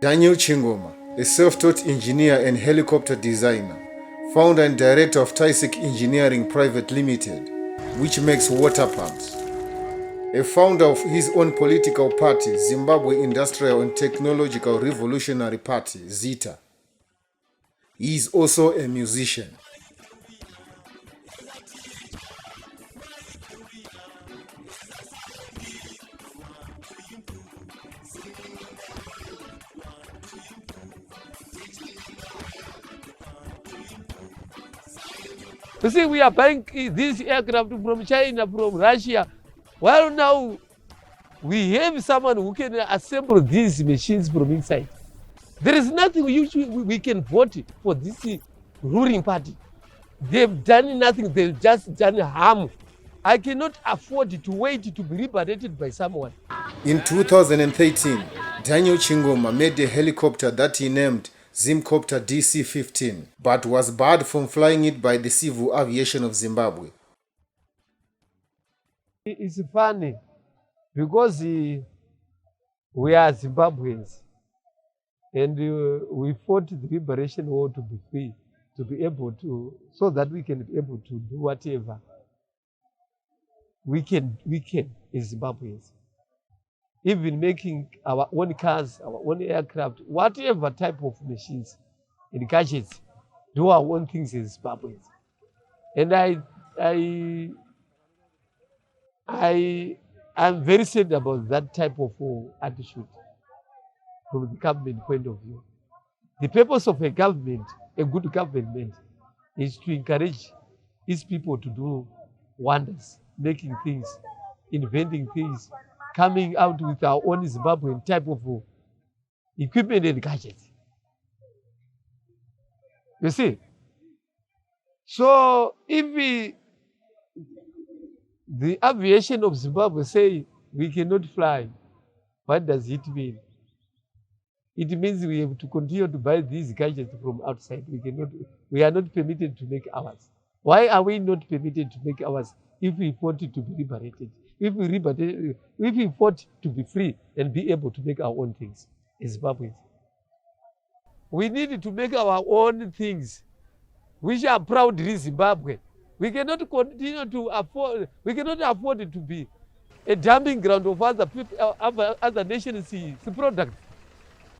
Daniel Chingoma, a self-taught engineer and helicopter designer, founder and director of Taisik Engineering Private Limited, which makes water pumps. A founder of his own political party, Zimbabwe Industrial and Technological Revolutionary Party, ZITA. He is also a musician. You see, we are buying this aircraft from China, from Russia. Well, now we have someone who can assemble these machines from inside. There is nothing we can vote for this ruling party. They've done nothing, they've just done harm. I cannot afford to wait to be liberated by someone. In 2013, Daniel Chingoma made a helicopter that he named Zimcopter DC-15, but was barred from flying it by the Civil Aviation of Zimbabwe. It's funny because we are Zimbabweans and we fought the liberation war to be free, to be able to, so that we can be able to do whatever we can as Zimbabweans. Even making our own cars, our own aircraft, whatever type of machines and gadgets, do our own things as Zimbabweans. And I'm very sad about that type of attitude from the government point of view. The purpose of a government, a good government, is to encourage its people to do wonders, making things, inventing things, coming out with our own Zimbabwean type of equipment and gadgets. You see? So if the aviation of Zimbabwe say we cannot fly, what does it mean? It means we have to continue to buy these gadgets from outside. We are not permitted to make ours. Why are we not permitted to make ours if we fought to be liberated? If we fought to be free and be able to make our own things as Zimbabweans. We need to make our own things, which are proudly Zimbabwe. We cannot continue to afford, we cannot afford to be a dumping ground of other people, other nations' products.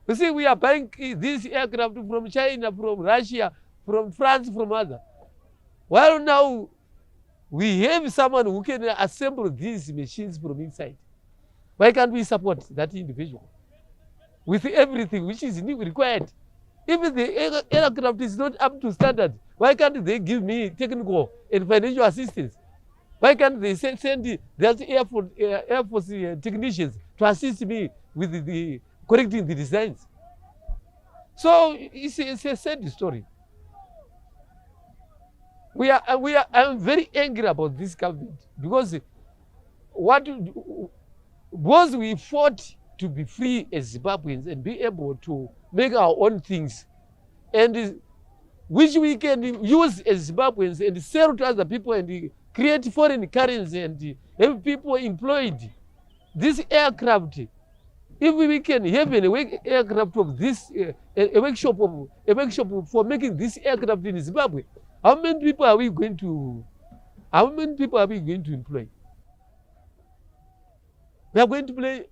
You see, we are buying this aircraft from China, from Russia, from France, from others. Well, now we have someone who can assemble these machines from inside. Why can't we support that individual with everything which is required? If the aircraft is not up to standard, why can't they give me technical and financial assistance? Why can't they send that Air Force technicians to assist me with correcting the designs? So it's a sad story. I'm very angry about this government because we fought to be free as Zimbabweans and be able to make our own things, and which we can use as Zimbabweans and sell to other people and create foreign currency and have people employed. This aircraft, if we can have an aircraft of this, a workshop for making this aircraft in Zimbabwe, how many people are we going to employ? We are going to employ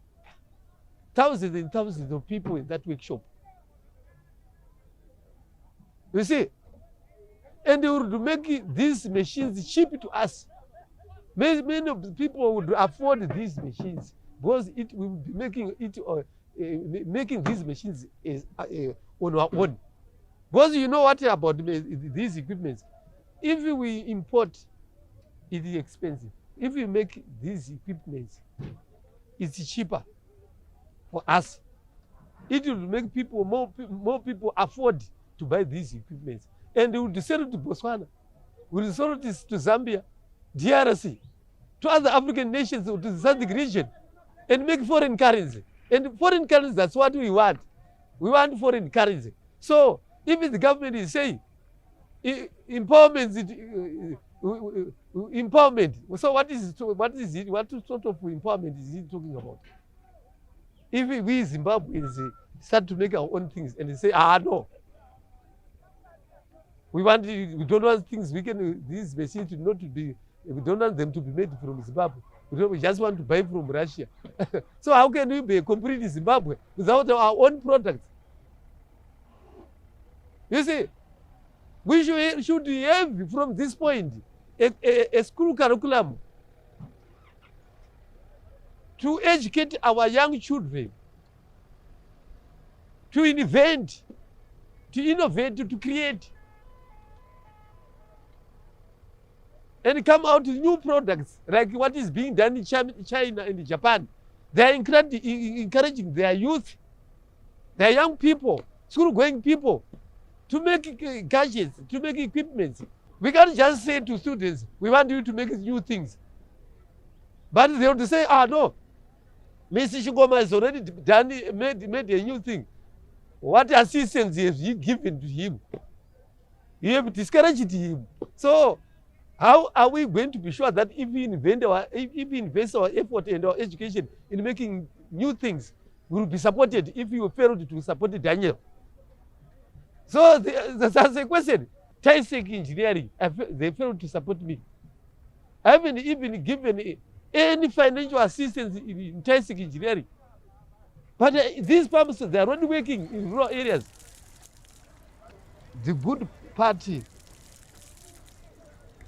thousands and thousands of people in that workshop. You see? And they would make these machines cheap to us. Many of the people would afford these machines because it will be making these machines on our own. Because you know what about these equipments? If we import, it is expensive. If we make these equipments, it's cheaper for us. It will make more people afford to buy these equipments. And they will sell it to Botswana, will sell it to Zambia, DRC, to other African nations, to the Southern region, and make foreign currency. And foreign currency, that's what we want. We want foreign currency. So if the government is saying empowerment, so what is it? What sort of empowerment is he talking about? If we Zimbabweans start to make our own things and say, no. We don't want things, these machines not to be, we don't want them to be made from Zimbabwe. We just want to buy from Russia. So how can we be a complete Zimbabwe without our own products? You see, we should have from this point a school curriculum to educate our young children, to invent, to innovate, to create, and come out with new products like what is being done in China and Japan. They are encouraging their youth, their young people, school-going people, to make gadgets, to make equipment. We can't just say to students, we want you to make new things. But they have to say, no, Mr. Chingoma has already made a new thing. What assistance have you given to him? You have discouraged him. So how are we going to be sure that if we invest our effort and our education in making new things, we will be supported if we failed to support Daniel? So that's a question. Basic engineering, they failed to support me. I haven't even given any financial assistance in basic engineering. But these pumps, they are only working in rural areas. The good part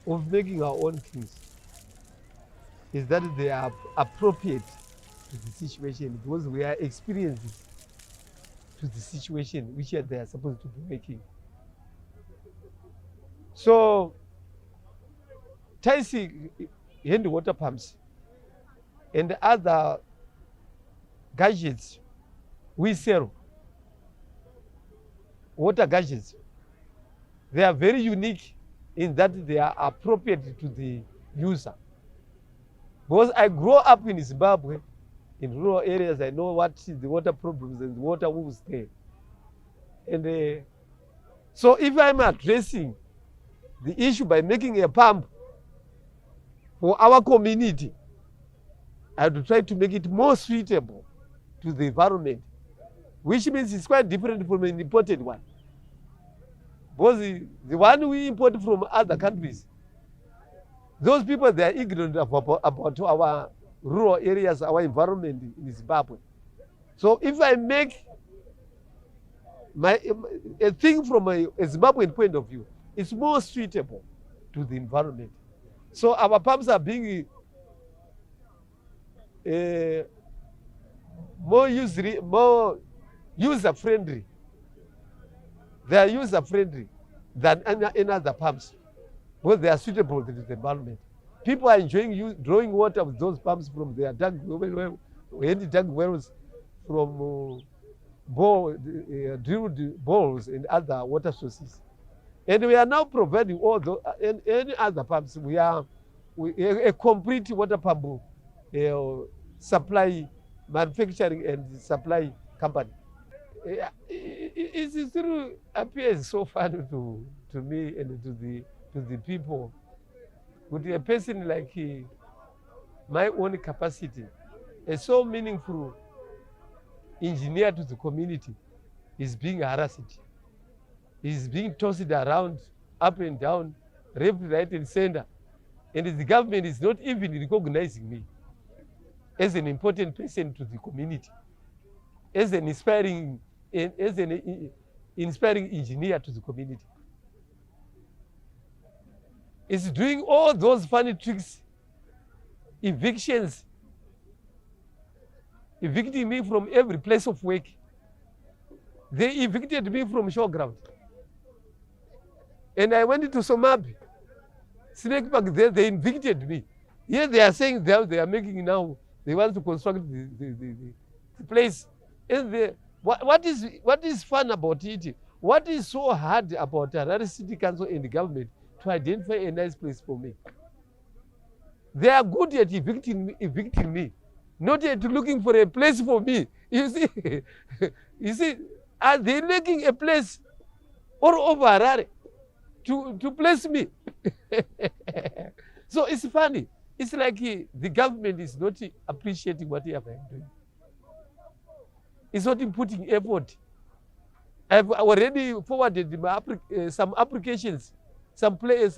of making our own things is that they are appropriate to the situation, because we are experiencing to the situation which they are supposed to be making. So, Taisi hand water pumps and other gadgets we sell, water gadgets, they are very unique in that they are appropriate to the user. Because I grew up in Zimbabwe, in rural areas, I know what is the water problems and the water woes there. And so if I'm addressing the issue by making a pump for our community, I have to try to make it more suitable to the environment, which means it's quite different from an imported one. Because the one we import from other countries, those people, they are ignorant about our rural areas, our environment in Zimbabwe. So if I make a thing from a Zimbabwean point of view, it's more suitable to the environment. So our pumps are being more user-friendly. They are user-friendly than any other pumps, because they are suitable to the environment. People are enjoying drawing water with those pumps from their tank wells, from drilled boreholes and other water sources. And we are now providing all those and any other pumps. We are a complete water pump supply, manufacturing and supply company. It still appears so funny to me and to the people. With a person like my own capacity, a so meaningful engineer to the community, is being harassed, is being tossed around, up and down, left, right, and center, and the government is not even recognizing me as an important person to the community, as an inspiring engineer to the community. It's doing all those funny tricks, evictions, evicting me from every place of work. They evicted me from showground. And I went to Somabi, Snake Park there, they evicted me. Here they are saying they are making now, they want to construct the place. And what is fun about it? What is so hard about Harare City Council and the government to identify a nice place for me? They are good at evicting me, not at looking for a place for me. You see, are they making a place all over Harare to place me? So it's funny. It's like the government is not appreciating what I am doing. is not putting effort. I've already forwarded some applications, some place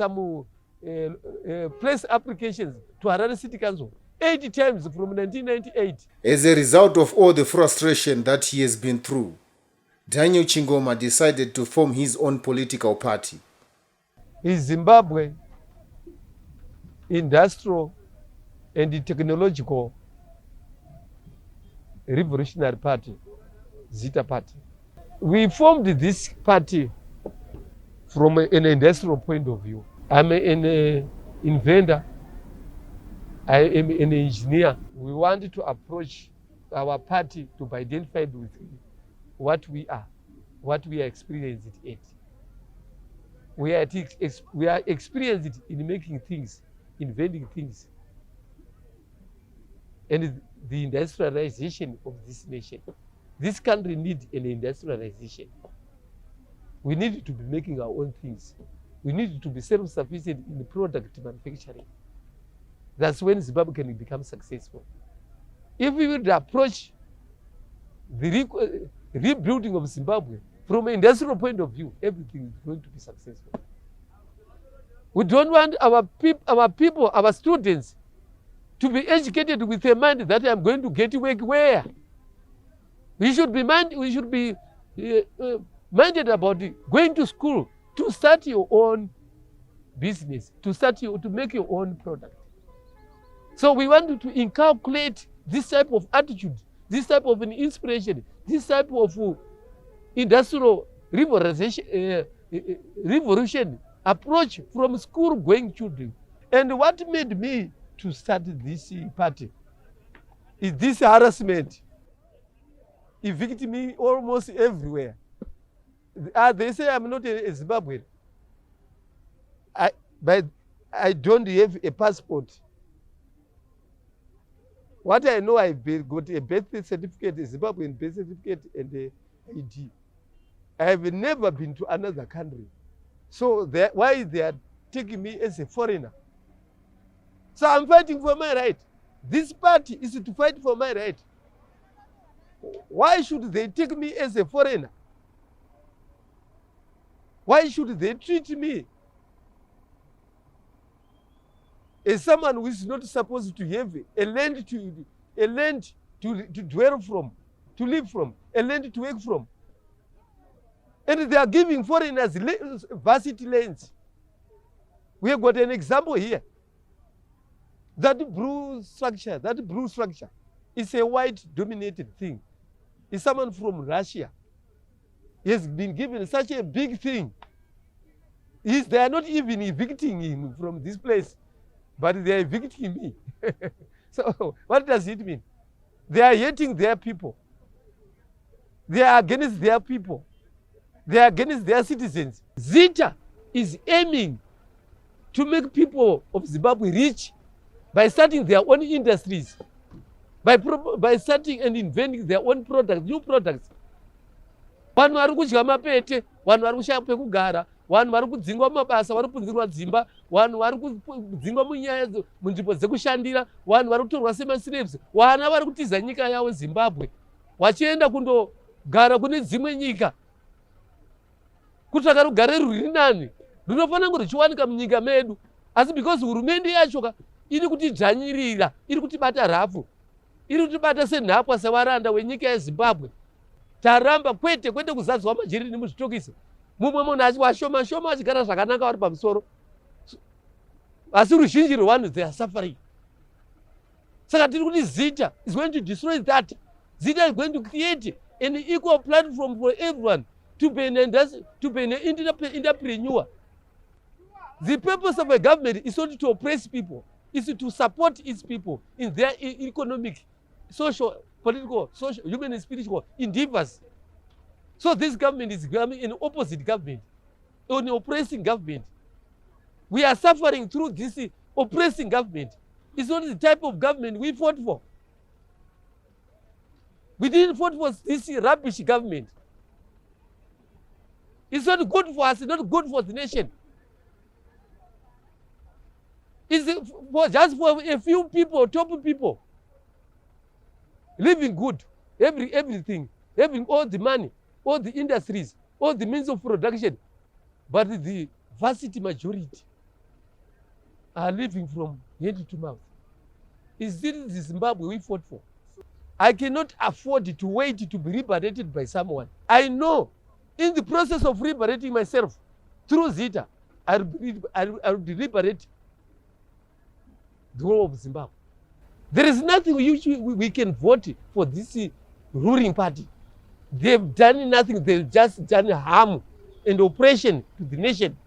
applications to Harare City Council 80 times from 1998. As a result of all the frustration that he has been through, Daniel Chingoma decided to form his own political party. His Zimbabwe Industrial and Technological Revolutionary Party, Zija Party. We formed this party from an industrial point of view. I'm an inventor. I am an engineer. We wanted to approach our party to be identified with what we are experienced at. We are experienced in making things, inventing things, and the industrialization of this nation. This country needs an industrialization. We need to be making our own things. We need to be self-sufficient in product manufacturing. That's when Zimbabwe can become successful. If we would approach the rebuilding of Zimbabwe from an industrial point of view, everything is going to be successful. We don't want our people, our students, to be educated with a mind that I'm going to get work where. We should be minded about going to school to start your own business, to make your own product. So we want to inculcate this type of attitude, this type of an inspiration, this type of industrial revolution approach from school-going children. And what made me to start this party is this harassment. Evicted me almost everywhere. They say I'm not a Zimbabwean. But I don't have a passport. What I know, I've got a birth certificate, a Zimbabwean birth certificate, and a ID. I have never been to another country. So why they are taking me as a foreigner? So I'm fighting for my right. This party is to fight for my right. Why should they take me as a foreigner? Why should they treat me as someone who is not supposed to have a land to dwell from, to live from, a land to work from? And they are giving foreigners varsity lands. We have got an example here. That blue structure is a white-dominated thing. It's someone from Russia. He has been given such a big thing. They are not even evicting him from this place, but they are evicting me. So what does it mean? They are hating their people. They are against their people. They are against their citizens. Zija is aiming to make people of Zimbabwe rich by starting their own industries, by starting and inventing their own products, new products. Vanhu vari kudya mapete, vanhu vari kushaya pekugara, vanhu vari kudzingwa mabasa, vari kupunzirwa dzimba, vanhu vari kudzingwa munyaya munzvimbo dzekushandira, vanhu vari kutorwa semaslaves, vana vari kutiza nyika yavo Zimbabwe, vachienda kundogara kune dzimwe nyika. Kutsvaka rugare rwuri nani runofanira kunge ruchiwanika munyika medu, asi because hurumende yacho iri kutidzvanyirira, iri kutibata rafu, iri kutibata senhapwa sevaranda wenyika yeZimbabwe. Taramba kwete kuzadzwa majeri nemuzvitokisi. Mumwe munhu ashoma achigara zvakanaka vari pamusoro. Asi ruzhinji rwevanhu they are suffering. Saka tiri kuti Zija is going to destroy that. Zija is going to create an equal platform for everyone to be an entrepreneur. The purpose of a government is not to oppress people, it's to support its people in their economic, social, political, social, human and spiritual endeavors. So this government is becoming an opposite government, an oppressing government. We are suffering through this oppressing government. It's not the type of government we fought for. We didn't fight for this rubbish government. It's not good for us, it's not good for the nation. It's just for a few people, top people, living good, everything. having all the money, all the industries, all the means of production, but the vast majority are living from hand to mouth. Is this the Zimbabwe we fought for? I cannot afford to wait to be liberated by someone. I know in the process of liberating myself through Zita, I will liberate the whole of Zimbabwe. There is nothing we can vote for this ruling party. They've done nothing. They've just done harm and oppression to the nation.